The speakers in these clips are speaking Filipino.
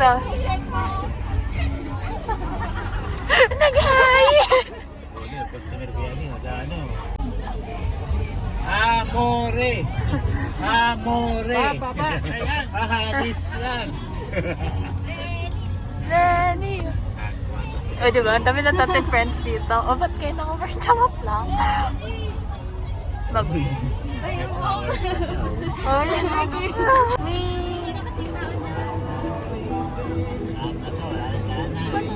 dito. Nag-hi! Customer ko yan sa ano. Amore! Amore! Baba! Ayan! Ahadis lang! Lenny! O, diba? Ang dami na natin friends dito. O, ba't kayo naka-charot lang? Oh, yan.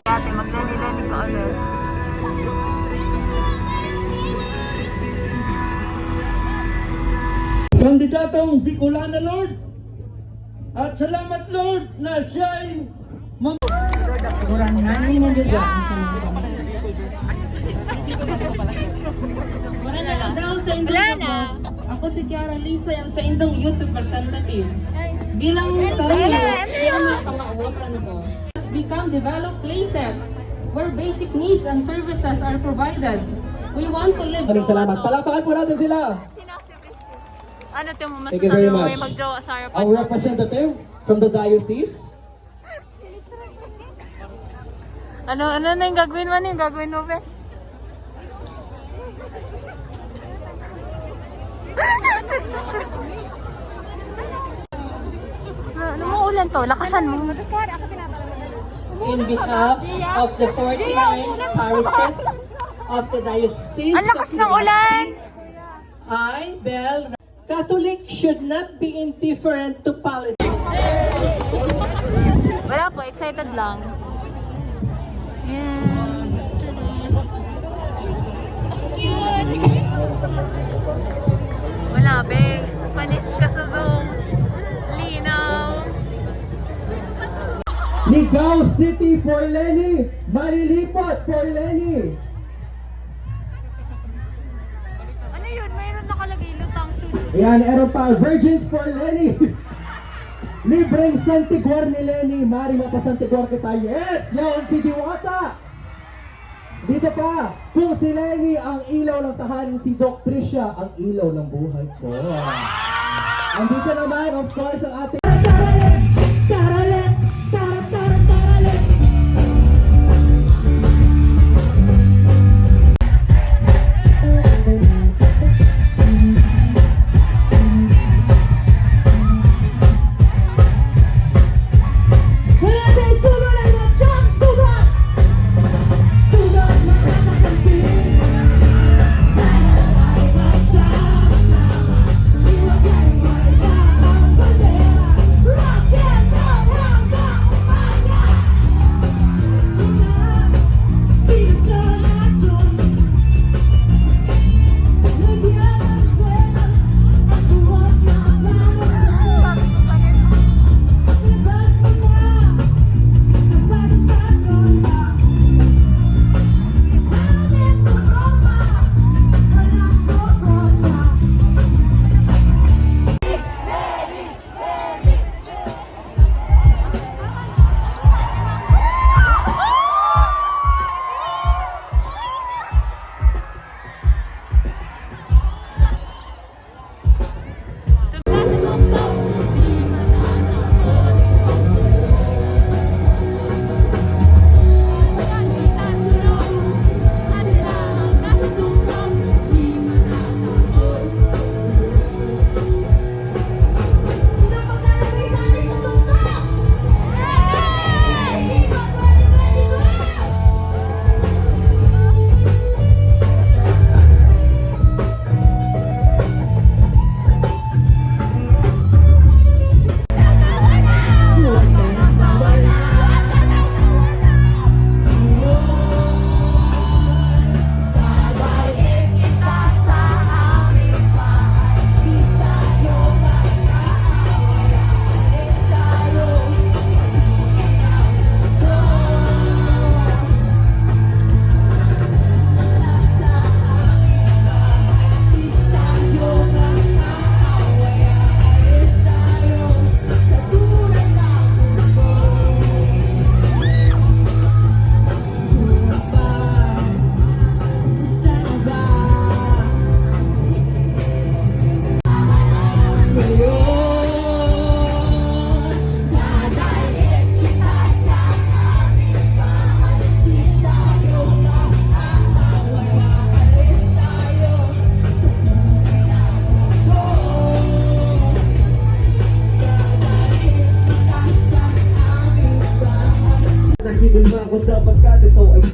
Ate, magleni-leni ka ulit. Kandidatong Bicolana, Lord. At salamat, Lord, na siya ay Kurang namin na juga sa Wala na. Ako si Kiara Lisa yang sa indong youth representative. Bilang sarili, ang mga kamauwakan ko. Become developed places where basic needs and services are provided. We want to live. Maraming salamat. Palakpakan po natin sila. Ano ito mo? Mas Thank you very mo much. may magjowa sa harapan. Our representative from the diocese. Ano na yung gagawin mo? Ano yung gagawin mo, be? Ano mo ulan to? Lakasan mo. In behalf of the 49 parishes of the Diocese Ang lakas ng ulan! I, Bell, Catholic should not be indifferent to politics. Wala po, excited lang. Wala, be. Panis ka sa Zoom. Linaw. Ligao City for Lenny. Malilipat for Lenny. Ano yun? Mayroon nakalagay lutang sulit. Ayan, meron pa. Virgins for Lenny. Libreng Santiguar ni Lenny. Mari mapasantiguar kita. Yes! Yan si Diwata. Dito pa. Kung si Lenny ang ilaw ng tahanan, si Doc Tricia ang ilaw ng buhay ko. Andito naman, of course, ang ating...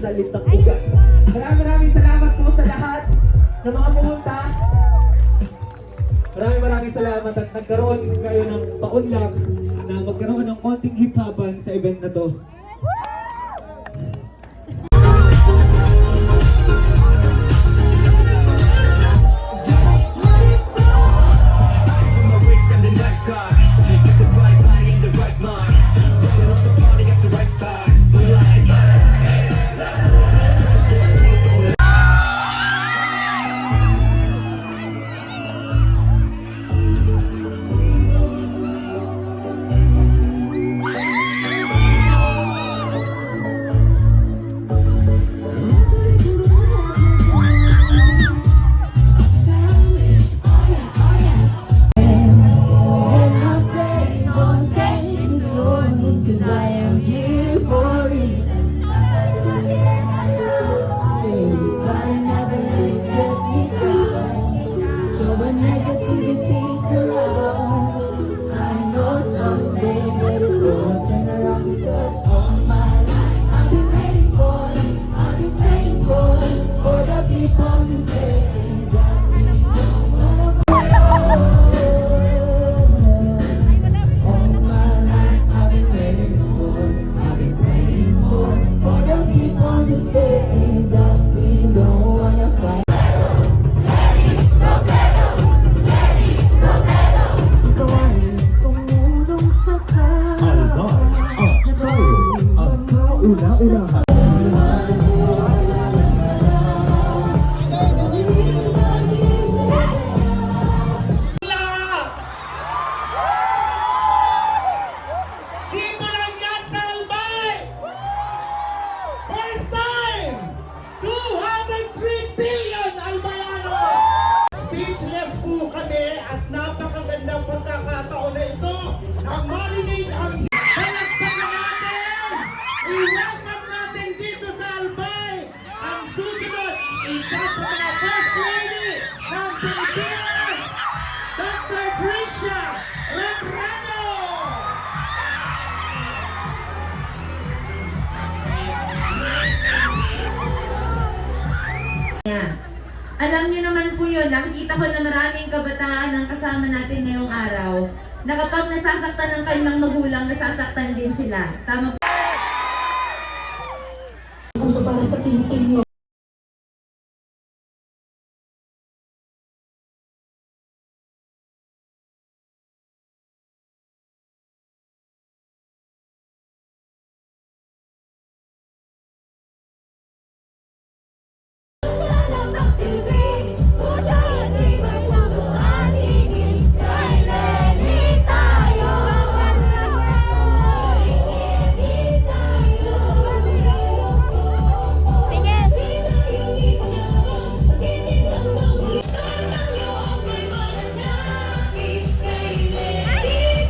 sa listang ugat. Maraming salamat po sa lahat ng mga pumunta. Maraming salamat at nagkaroon kayo ng paunlak na magkaroon ng konting hip-hopan sa event na to. Una-unahan. Dito lang yan sa Albay! First time! 203 billion Albayano! Speechless po kami at napakagandang pagkakataon na ito na marinig ang palakpakan natin! I-welcome natin dito sa Albay ang susunod isa sa mga First Lady ng Pilipinas, Dr. Tricia Lebrano! Alam niyo naman po yun, nakikita ko na maraming kabataan ang kasama natin ngayong araw, na kapag nasasaktan ng kanilang magulang, nasasaktan din sila. Tama po. Puso para sa tingin nyo.